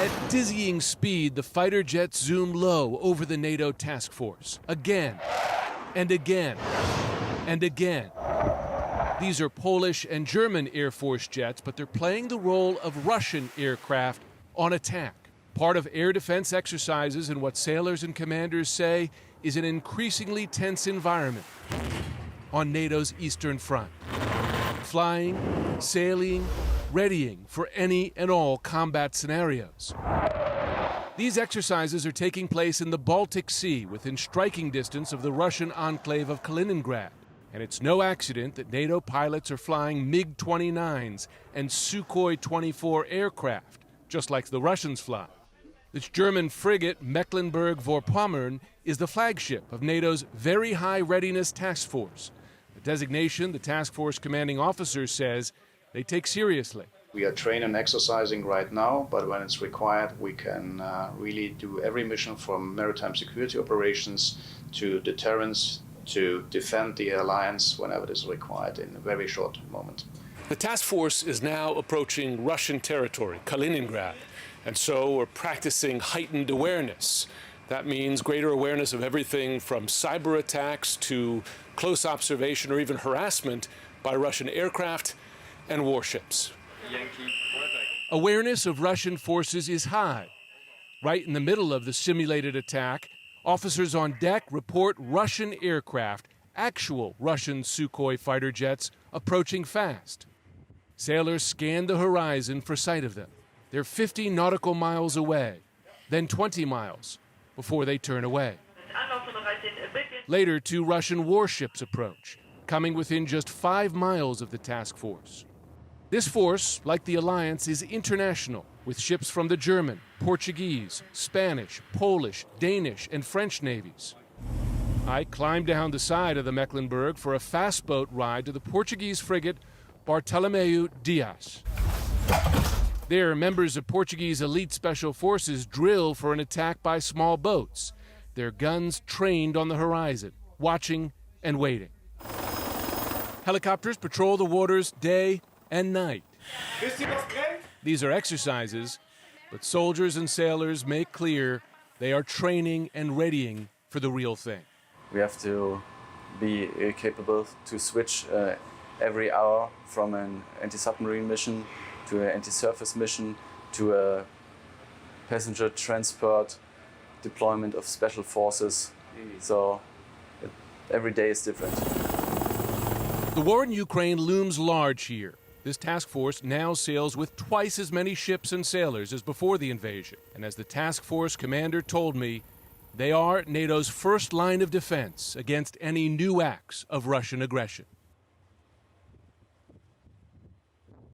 At dizzying speed, the fighter jets zoom low over the NATO task force. Again, and again, and again. These are Polish and German Air Force jets, but they're playing the role of Russian aircraft on attack. Part of air defense exercises in what sailors and commanders say is an increasingly tense environment on NATO's Eastern Front. Flying, sailing, readying for any and all combat scenarios. These exercises are taking place in the Baltic Sea within striking distance of the Russian enclave of Kaliningrad. And it's no accident that NATO pilots are flying MiG-29s and Sukhoi-24 aircraft, just like the Russians fly. This German frigate, Mecklenburg-Vorpommern, is the flagship of NATO's Very High Readiness Task Force, a designation the task force commanding officer says they take seriously. We are training and exercising right now, but when it's required, we can really do every mission from maritime security operations to deterrence, to defend the alliance whenever it is required in a very short moment. The task force is now approaching Russian territory, Kaliningrad, and so we're practicing heightened awareness. That means greater awareness of everything from cyber attacks to close observation or even harassment by Russian aircraft and warships. Awareness of Russian forces is high. Right in the middle of the simulated attack, officers on deck report Russian aircraft, actual Russian Sukhoi fighter jets, approaching fast. Sailors scan the horizon for sight of them. They're 50 nautical miles away, then 20 miles, before they turn away. Later, 2 Russian warships approach, coming within just 5 miles of the task force. This force, like the alliance, is international, with ships from the German, Portuguese, Spanish, Polish, Danish, and French navies. I climbed down the side of the Mecklenburg for a fast boat ride to the Portuguese frigate Bartolomeu Dias. There, members of Portuguese elite special forces drill for an attack by small boats, their guns trained on the horizon, watching and waiting. Helicopters patrol the waters day and night. These are exercises, but soldiers and sailors make clear they are training and readying for the real thing. We have to be capable to switch every hour from an anti-submarine mission to an anti-surface mission to a passenger transport deployment of special forces. So every day is different. The war in Ukraine looms large here. This task force now sails with twice as many ships and sailors as before the invasion. And as the task force commander told me, they are NATO's first line of defense against any new acts of Russian aggression.